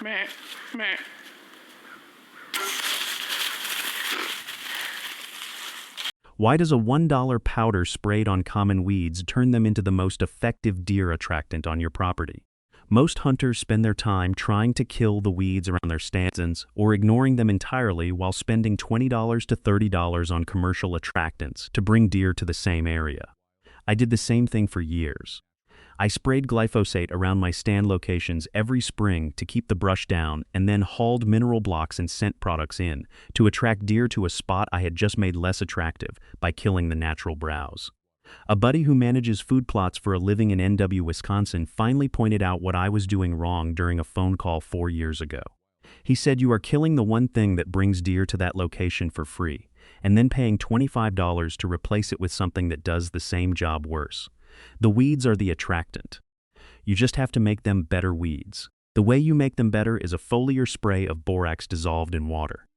meh, meh. Why does a $1 powder sprayed on common weeds turn them into the most effective deer attractant on your property? Most hunters spend their time trying to kill the weeds around their stands or ignoring them entirely while spending $20 to $30 on commercial attractants to bring deer to the same area. I did the same thing for years. I sprayed glyphosate around my stand locations every spring to keep the brush down and then hauled mineral blocks and scent products in to attract deer to a spot I had just made less attractive by killing the natural browse. A buddy who manages food plots for a living in NW, Wisconsin finally pointed out what I was doing wrong during a phone call 4 years ago. He said, "You are killing the one thing that brings deer to that location for free, and then paying $25 to replace it with something that does the same job worse. The weeds are the attractant. You just have to make them better weeds. The way you make them better is a foliar spray of borax dissolved in water.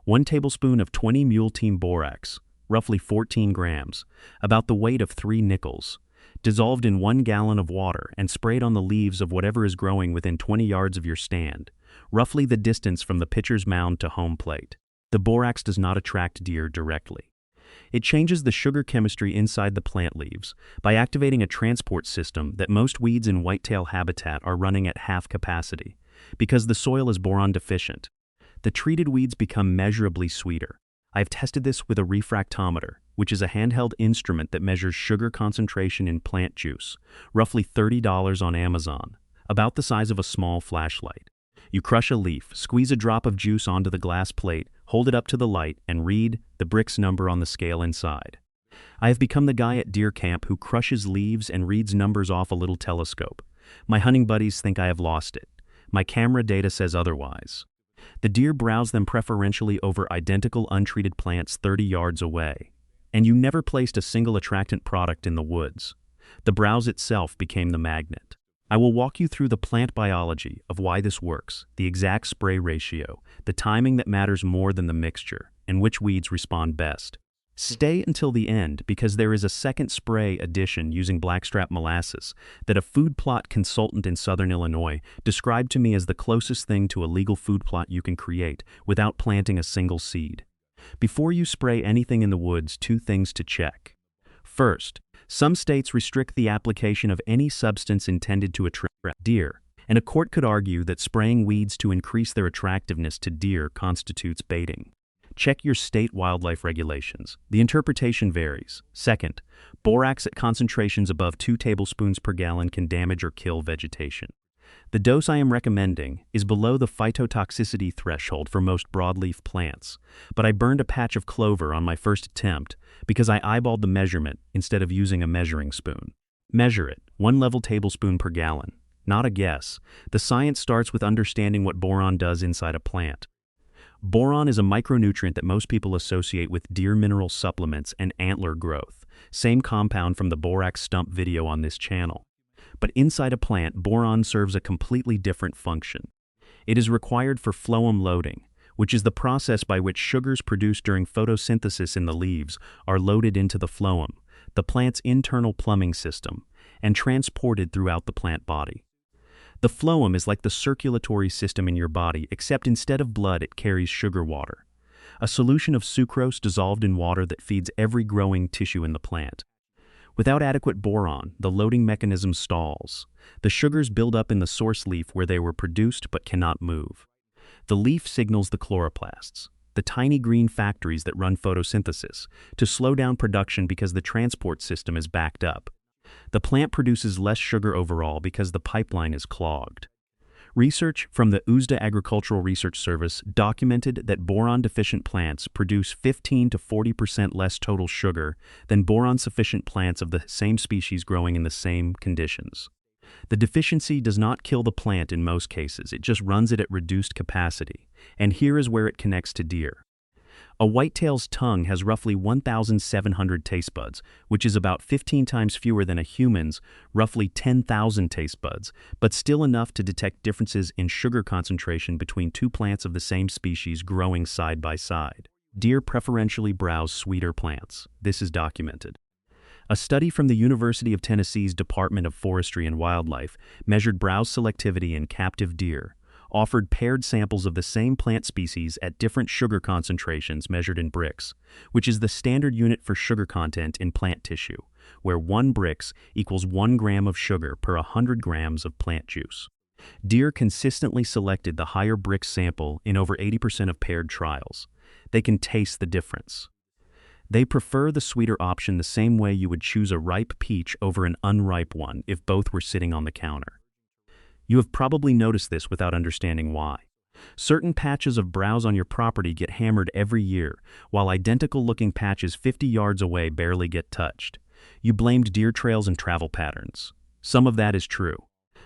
1 tablespoon of 20 Mule Team borax, roughly 14 grams, about the weight of 3 nickels, dissolved in 1 gallon of water and sprayed on the leaves of whatever is growing within 20 yards of your stand, roughly the distance from the pitcher's mound to home plate. The borax does not attract deer directly. It changes the sugar chemistry inside the plant leaves by activating a transport system that most weeds in whitetail habitat are running at half capacity, because the soil is boron deficient. The treated weeds become measurably sweeter. I've tested this with a refractometer, which is a handheld instrument that measures sugar concentration in plant juice, roughly $30 on Amazon, about the size of a small flashlight. You crush a leaf, squeeze a drop of juice onto the glass plate, hold it up to the light, and read the Brix number on the scale inside. I have become the guy at deer camp who crushes leaves and reads numbers off a little telescope. My hunting buddies think I have lost it. My camera data says otherwise. The deer browse them preferentially over identical untreated plants 30 yards away. And you never placed a single attractant product in the woods. The browse itself became the magnet. I will walk you through the plant biology of why this works, the exact spray ratio, the timing that matters more than the mixture, and which weeds respond best. Stay until the end because there is a second spray addition using blackstrap molasses that a food plot consultant in southern Illinois described to me as the closest thing to a legal food plot you can create without planting a single seed. Before you spray anything in the woods, 2 things to check. First, some states restrict the application of any substance intended to attract deer, and a court could argue that spraying weeds to increase their attractiveness to deer constitutes baiting. Check your state wildlife regulations. The interpretation varies. Second, borax at concentrations above 2 tablespoons per gallon can damage or kill vegetation. The dose I am recommending is below the phytotoxicity threshold for most broadleaf plants, but I burned a patch of clover on my first attempt because I eyeballed the measurement instead of using a measuring spoon. Measure it, 1 level tablespoon per gallon. Not a guess. The science starts with understanding what boron does inside a plant. Boron is a micronutrient that most people associate with deer mineral supplements and antler growth, same compound from the borax stump video on this channel. But inside a plant, boron serves a completely different function. It is required for phloem loading, which is the process by which sugars produced during photosynthesis in the leaves are loaded into the phloem, the plant's internal plumbing system, and transported throughout the plant body. The phloem is like the circulatory system in your body, except instead of blood, it carries sugar water, a solution of sucrose dissolved in water that feeds every growing tissue in the plant. Without adequate boron, the loading mechanism stalls. The sugars build up in the source leaf where they were produced but cannot move. The leaf signals the chloroplasts, the tiny green factories that run photosynthesis, to slow down production because the transport system is backed up. The plant produces less sugar overall because the pipeline is clogged. Research from the USDA Agricultural Research Service documented that boron-deficient plants produce 15 to 40% less total sugar than boron-sufficient plants of the same species growing in the same conditions. The deficiency does not kill the plant in most cases, it just runs it at reduced capacity, and here is where it connects to deer. A whitetail's tongue has roughly 1,700 taste buds, which is about 15 times fewer than a human's, roughly 10,000 taste buds, but still enough to detect differences in sugar concentration between 2 plants of the same species growing side by side. Deer preferentially browse sweeter plants. This is documented. A study from the University of Tennessee's Department of Forestry and Wildlife measured browse selectivity in captive deer, offered paired samples of the same plant species at different sugar concentrations measured in Brix, which is the standard unit for sugar content in plant tissue, where 1 Brix equals 1 gram of sugar per 100 grams of plant juice. Deer consistently selected the higher Brix sample in over 80% of paired trials. They can taste the difference. They prefer the sweeter option the same way you would choose a ripe peach over an unripe one if both were sitting on the counter. You have probably noticed this without understanding why. Certain patches of browse on your property get hammered every year, while identical-looking patches 50 yards away barely get touched. You blamed deer trails and travel patterns. Some of that is true.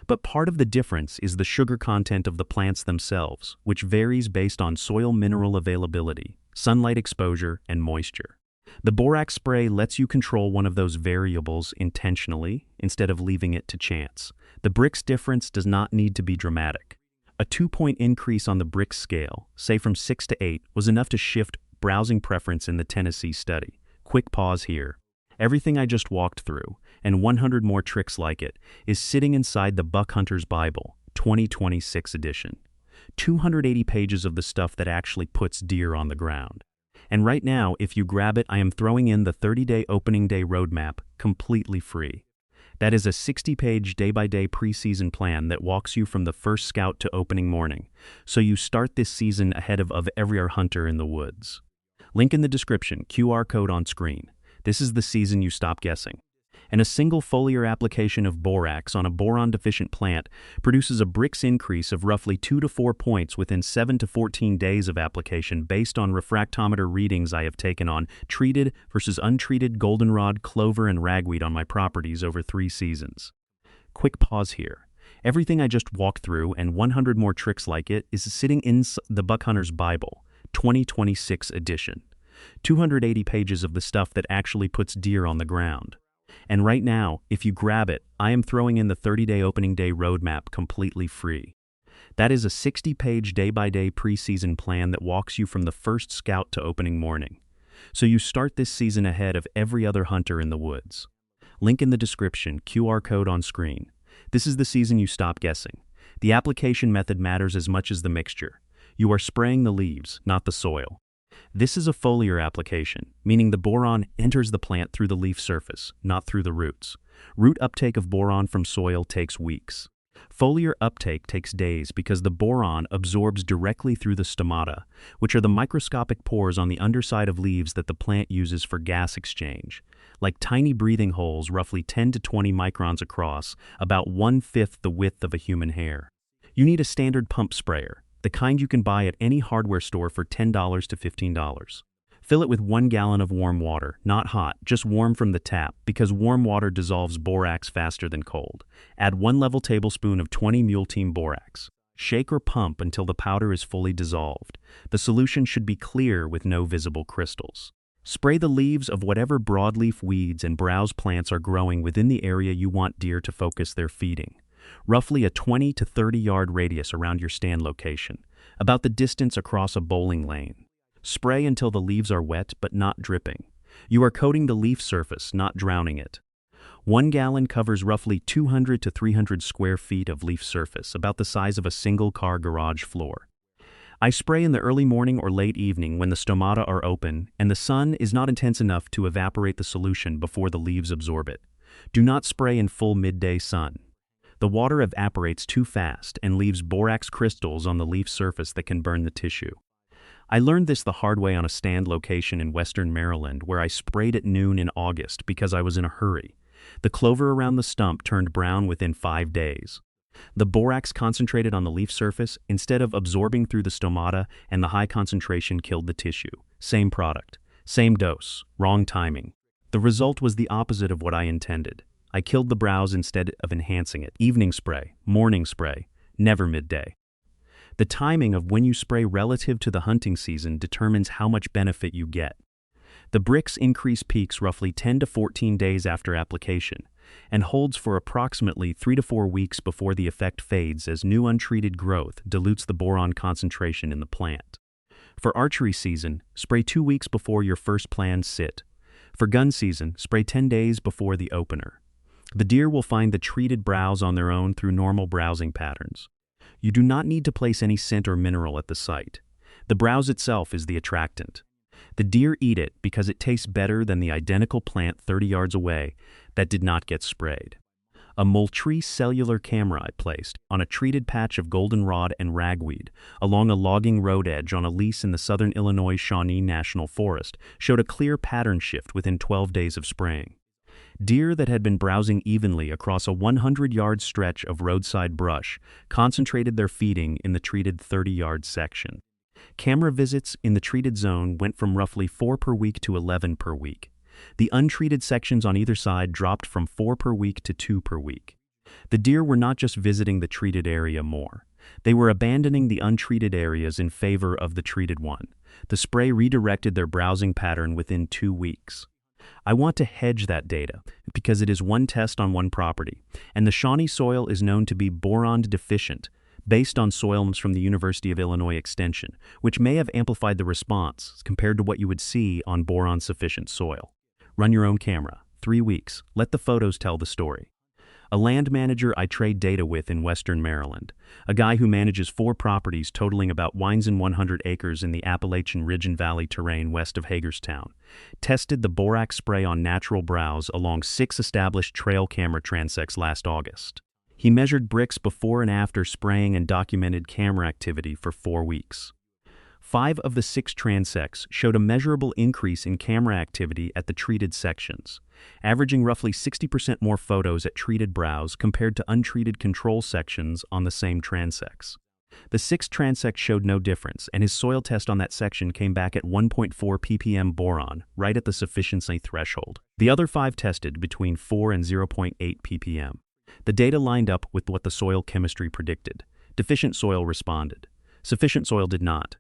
But part of the difference is the sugar content of the plants themselves, which varies based on soil mineral availability, sunlight exposure, and moisture. The borax spray lets you control one of those variables intentionally instead of leaving it to chance. The Brix difference does not need to be dramatic. A 2-point increase on the Brix scale, say from 6 to 8, was enough to shift browsing preference in the Tennessee study. Quick pause here. Everything I just walked through, and 100 more tricks like it, is sitting inside the Buck Hunter's Bible, 2026 edition. 280 pages of the stuff that actually puts deer on the ground. And right now, if you grab it, I am throwing in the 30-day opening day roadmap, completely free. That is a 60-page day-by-day preseason plan that walks you from the first scout to opening morning, so you start this season ahead of every other hunter in the woods. Link in the description, QR code on screen. This is the season you stop guessing. And a single foliar application of borax on a boron-deficient plant produces a Brix increase of roughly 2 to 4 points within 7 to 14 days of application based on refractometer readings I have taken on treated versus untreated goldenrod, clover, and ragweed on my properties over 3 seasons. Quick pause here. Everything I just walked through and 100 more tricks like it is sitting in the Buck Hunter's Bible, 2026 edition. 280 pages of the stuff that actually puts deer on the ground. And right now, if you grab it, I am throwing in the 30-day opening day roadmap completely free. That is a 60-page day-by-day preseason plan that walks you from the first scout to opening morning. So you start this season ahead of every other hunter in the woods. Link in the description, QR code on screen. This is the season you stop guessing. The application method matters as much as the mixture. You are spraying the leaves, not the soil. This is a foliar application, meaning the boron enters the plant through the leaf surface, not through the roots. Root uptake of boron from soil takes weeks. Foliar uptake takes days because the boron absorbs directly through the stomata, which are the microscopic pores on the underside of leaves that the plant uses for gas exchange. Like tiny breathing holes roughly 10 to 20 microns across, about 1/5 the width of a human hair. You need a standard pump sprayer, the kind you can buy at any hardware store for $10 to $15. Fill it with 1 gallon of warm water, not hot, just warm from the tap, because warm water dissolves borax faster than cold. Add 1 level tablespoon of 20 Mule Team borax. Shake or pump until the powder is fully dissolved. The solution should be clear with no visible crystals. Spray the leaves of whatever broadleaf weeds and browse plants are growing within the area you want deer to focus their feeding. Roughly a 20 to 30 yard radius around your stand location, about the distance across a bowling lane. Spray until the leaves are wet but not dripping. You are coating the leaf surface, not drowning it. 1 gallon covers roughly 200 to 300 square feet of leaf surface, about the size of a single-car garage floor. I spray in the early morning or late evening when the stomata are open and the sun is not intense enough to evaporate the solution before the leaves absorb it. Do not spray in full midday sun. The water evaporates too fast and leaves borax crystals on the leaf surface that can burn the tissue. I learned this the hard way on a stand location in western Maryland where I sprayed at noon in August because I was in a hurry. The clover around the stump turned brown within 5 days. The borax concentrated on the leaf surface instead of absorbing through the stomata, and the high concentration killed the tissue. Same product, same dose, wrong timing. The result was the opposite of what I intended. I killed the browse instead of enhancing it. Evening spray, morning spray, never midday. The timing of when you spray relative to the hunting season determines how much benefit you get. The Brix increase peaks roughly 10 to 14 days after application and holds for approximately 3 to 4 weeks before the effect fades as new untreated growth dilutes the boron concentration in the plant. For archery season, spray 2 weeks before your first planned sit. For gun season, spray 10 days before the opener. The deer will find the treated browse on their own through normal browsing patterns. You do not need to place any scent or mineral at the site. The browse itself is the attractant. The deer eat it because it tastes better than the identical plant 30 yards away that did not get sprayed. A Moultrie cellular camera I placed on a treated patch of goldenrod and ragweed along a logging road edge on a lease in the southern Illinois Shawnee National Forest showed a clear pattern shift within 12 days of spraying. Deer that had been browsing evenly across a 100-yard stretch of roadside brush concentrated their feeding in the treated 30-yard section. Camera visits in the treated zone went from roughly 4 per week to 11 per week. The untreated sections on either side dropped from 4 per week to 2 per week. The deer were not just visiting the treated area more. They were abandoning the untreated areas in favor of the treated one. The spray redirected their browsing pattern within 2 weeks. I want to hedge that data because it is one test on one property, and the Shawnee soil is known to be boron deficient, based on soils from the University of Illinois Extension, which may have amplified the response compared to what you would see on boron-sufficient soil. Run your own camera. 3 weeks. Let the photos tell the story. A land manager I trade data with in Western Maryland, a guy who manages 4 properties totaling about 100 acres in the Appalachian Ridge and Valley terrain west of Hagerstown, tested the borax spray on natural browse along 6 established trail camera transects last August. He measured bricks before and after spraying and documented camera activity for 4 weeks. 5 of the 6 transects showed a measurable increase in camera activity at the treated sections, averaging roughly 60% more photos at treated browse compared to untreated control sections on the same transects. The 6th transect showed no difference, and his soil test on that section came back at 1.4 ppm boron, right at the sufficiency threshold. The other 5 tested between 4 and 0.8 ppm. The data lined up with what the soil chemistry predicted. Deficient soil responded. Sufficient soil did not.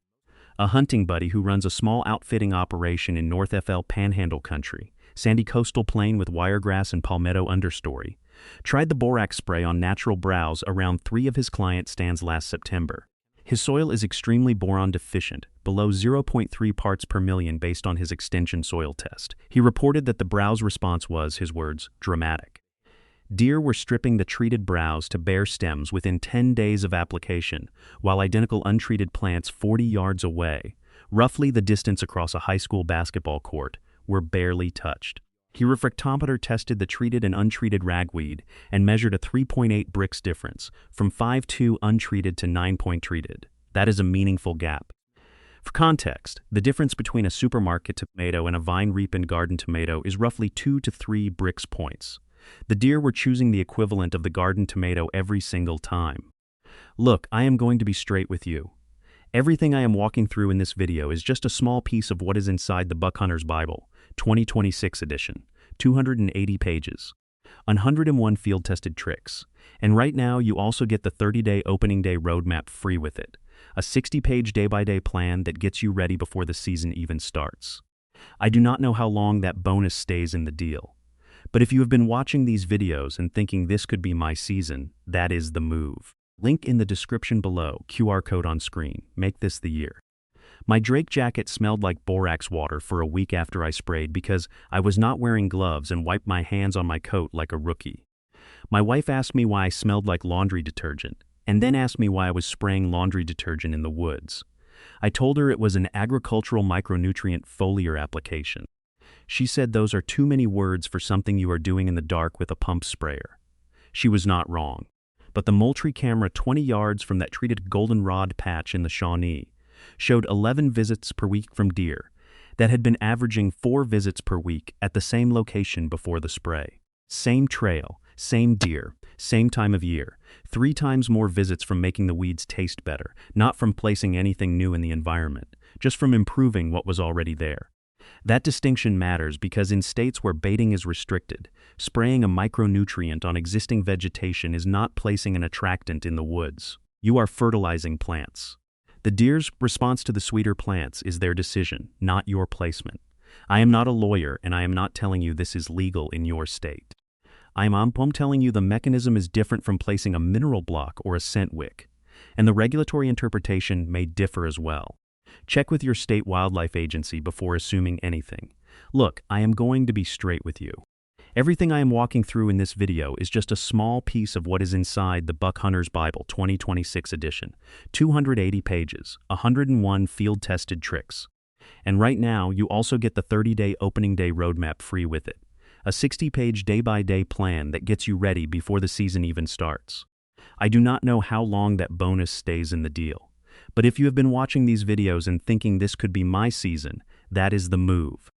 A hunting buddy who runs a small outfitting operation in North FL Panhandle country, sandy coastal plain with wiregrass and palmetto understory, tried the borax spray on natural browse around 3 of his client stands last September. His soil is extremely boron deficient, below 0.3 parts per million based on his extension soil test. He reported that the browse response was, his words, dramatic. Deer were stripping the treated browse to bare stems within 10 days of application, while identical untreated plants 40 yards away, roughly the distance across a high school basketball court, were barely touched. He refractometer tested the treated and untreated ragweed and measured a 3.8 bricks difference, from 5.2 untreated to 9 treated. That is a meaningful gap. For context, the difference between a supermarket tomato and a vine ripened garden tomato is roughly 2 to 3 bricks points. The deer were choosing the equivalent of the garden tomato every single time. Look, I am going to be straight with you. Everything I am walking through in this video is just a small piece of what is inside the Buck Hunter's Bible, 2026 edition, 280 pages, 101 field-tested tricks, and right now you also get the 30-day opening day roadmap free with it, a 60-page day-by-day plan that gets you ready before the season even starts. I do not know how long that bonus stays in the deal. But if you have been watching these videos and thinking this could be my season, that is the move. Link in the description below, QR code on screen. Make this the year. My Drake jacket smelled like borax water for a week after I sprayed because I was not wearing gloves and wiped my hands on my coat like a rookie. My wife asked me why I smelled like laundry detergent, and then asked me why I was spraying laundry detergent in the woods. I told her it was an agricultural micronutrient foliar application. She said those are too many words for something you are doing in the dark with a pump sprayer. She was not wrong. But the Moultrie camera 20 yards from that treated goldenrod patch in the Shawnee showed 11 visits per week from deer that had been averaging 4 visits per week at the same location before the spray. Same trail, same deer, same time of year, 3 times more visits from making the weeds taste better, not from placing anything new in the environment, just from improving what was already there. That distinction matters because in states where baiting is restricted, spraying a micronutrient on existing vegetation is not placing an attractant in the woods. You are fertilizing plants. The deer's response to the sweeter plants is their decision, not your placement. I am not a lawyer, and I am not telling you this is legal in your state. I'm telling you the mechanism is different from placing a mineral block or a scent wick, and the regulatory interpretation may differ as well. Check with your state wildlife agency before assuming anything. Look, I am going to be straight with you. Everything I am walking through in this video is just a small piece of what is inside the Buck Hunter's Bible 2026 edition. 280 pages, 101 field-tested tricks. And right now, you also get the 30-day opening day roadmap free with it. A 60-page day-by-day plan that gets you ready before the season even starts. I do not know how long that bonus stays in the deal. But if you have been watching these videos and thinking this could be my season, that is the move.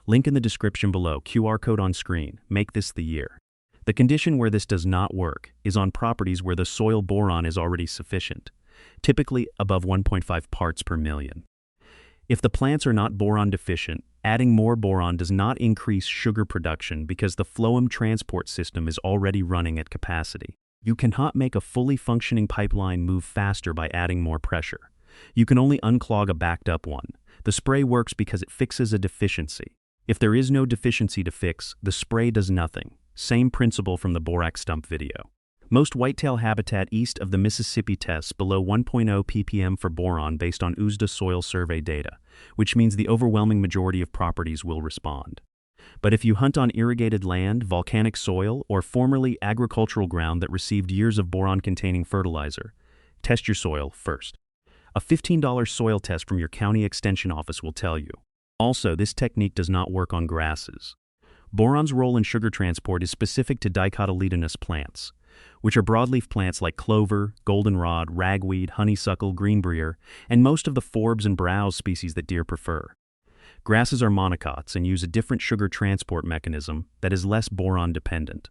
Link in the description below, QR code on screen, make this the year. The condition where this does not work is on properties where the soil boron is already sufficient, typically above 1.5 parts per million. If the plants are not boron deficient, adding more boron does not increase sugar production because the phloem transport system is already running at capacity. You cannot make a fully functioning pipeline move faster by adding more pressure. You can only unclog a backed up one. The spray works because it fixes a deficiency. If there is no deficiency to fix, the spray does nothing. Same principle from the borax stump video. Most whitetail habitat east of the Mississippi tests below 1.0 ppm for boron based on USDA soil survey data, which means the overwhelming majority of properties will respond. But if you hunt on irrigated land, volcanic soil, or formerly agricultural ground that received years of boron-containing fertilizer, test your soil first. A $15 soil test from your county extension office will tell you. Also, this technique does not work on grasses. Boron's role in sugar transport is specific to dicotyledonous plants, which are broadleaf plants like clover, goldenrod, ragweed, honeysuckle, greenbrier, and most of the forbs and browse species that deer prefer. Grasses are monocots and use a different sugar transport mechanism that is less boron dependent.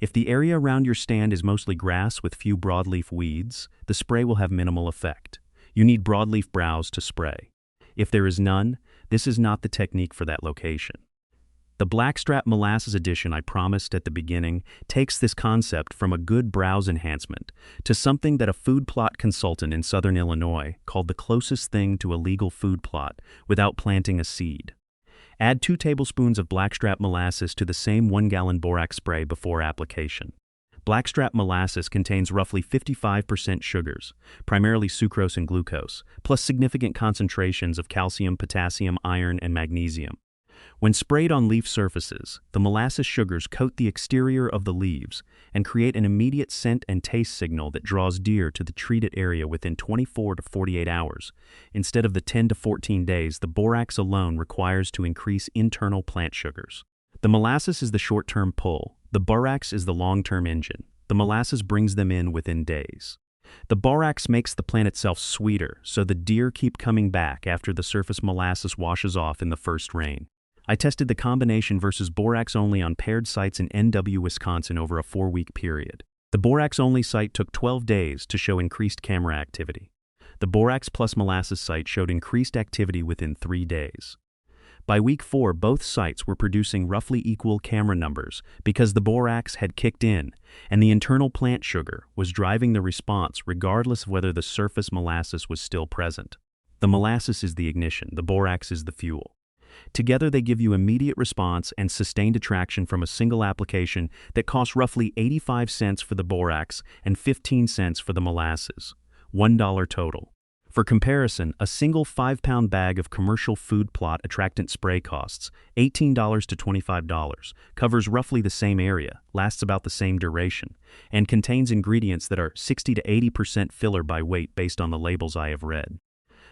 If the area around your stand is mostly grass with few broadleaf weeds, the spray will have minimal effect. You need broadleaf browse to spray. If there is none, this is not the technique for that location. The Blackstrap Molasses edition I promised at the beginning takes this concept from a good browse enhancement to something that a food plot consultant in southern Illinois called the closest thing to a legal food plot without planting a seed. Add 2 tablespoons of Blackstrap Molasses to the same 1-gallon borax spray before application. Blackstrap Molasses contains roughly 55% sugars, primarily sucrose and glucose, plus significant concentrations of calcium, potassium, iron, and magnesium. When sprayed on leaf surfaces, the molasses sugars coat the exterior of the leaves and create an immediate scent and taste signal that draws deer to the treated area within 24 to 48 hours, instead of the 10 to 14 days the borax alone requires to increase internal plant sugars. The molasses is the short-term pull, the borax is the long-term engine. The molasses brings them in within days. The borax makes the plant itself sweeter, so the deer keep coming back after the surface molasses washes off in the first rain. I tested the combination versus borax only on paired sites in NW, Wisconsin over a 4-week period. The borax only site took 12 days to show increased camera activity. The borax plus molasses site showed increased activity within 3 days. By week 4, both sites were producing roughly equal camera numbers because the borax had kicked in and the internal plant sugar was driving the response regardless of whether the surface molasses was still present. The molasses is the ignition, the borax is the fuel. Together they give you immediate response and sustained attraction from a single application that costs roughly 85 cents for the borax and 15 cents for the molasses. $1 total. For comparison, a single 5-pound bag of commercial food plot attractant spray costs $18 to $25, covers roughly the same area, lasts about the same duration, and contains ingredients that are 60 to 80% filler by weight based on the labels I have read.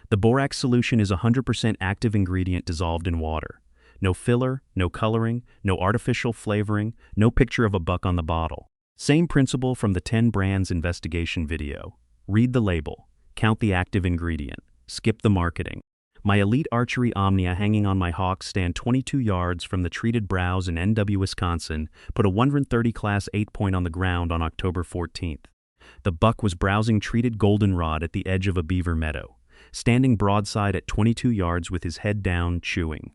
The borax solution is 100% active ingredient dissolved in water. No filler, no coloring, no artificial flavoring, no picture of a buck on the bottle. Same principle from the 10 brands investigation video. Read the label, count the active ingredient, skip the marketing. My Elite Archery Omnia hanging on my hawk stand 22 yards from the treated browse in NW, Wisconsin, put a 130 class 8-point on the ground on October 14th. The buck was browsing treated goldenrod at the edge of a beaver meadow, standing broadside at 22 yards with his head down, chewing.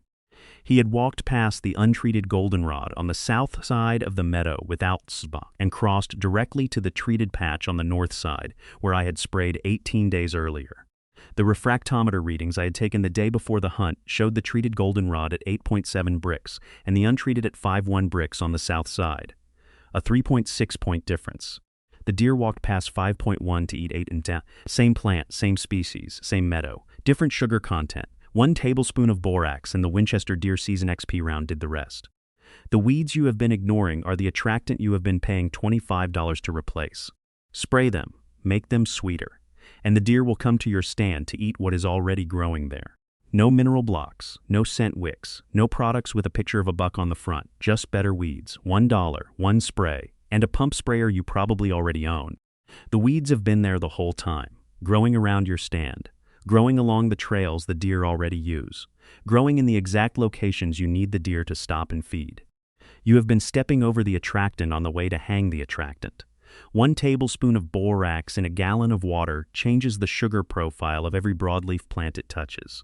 He had walked past the untreated goldenrod on the south side of the meadow without SBA and crossed directly to the treated patch on the north side, where I had sprayed 18 days earlier. The refractometer readings I had taken the day before the hunt showed the treated goldenrod at 8.7 bricks and the untreated at 5.1 bricks on the south side. A 3.6-point difference. The deer walked past 5.1 to eat 8 and down. Same plant, same species, same meadow. Different sugar content. 1 tablespoon of borax and the Winchester Deer Season XP round did the rest. The weeds you have been ignoring are the attractant you have been paying $25 to replace. Spray them, make them sweeter, and the deer will come to your stand to eat what is already growing there. No mineral blocks, no scent wicks, no products with a picture of a buck on the front, just better weeds, $1, one spray, and a pump sprayer you probably already own. The weeds have been there the whole time, growing around your stand, growing along the trails the deer already use, growing in the exact locations you need the deer to stop and feed. You have been stepping over the attractant on the way to hang the attractant. 1 tablespoon of borax in a gallon of water changes the sugar profile of every broadleaf plant it touches.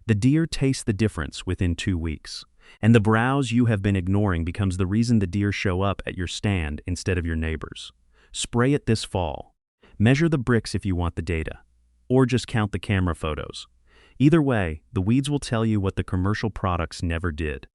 The deer taste the difference within 2 weeks, and the browse you have been ignoring becomes the reason the deer show up at your stand instead of your neighbors. Spray it this fall. Measure the bricks if you want the data, or just count the camera photos. Either way, the weeds will tell you what the commercial products never did.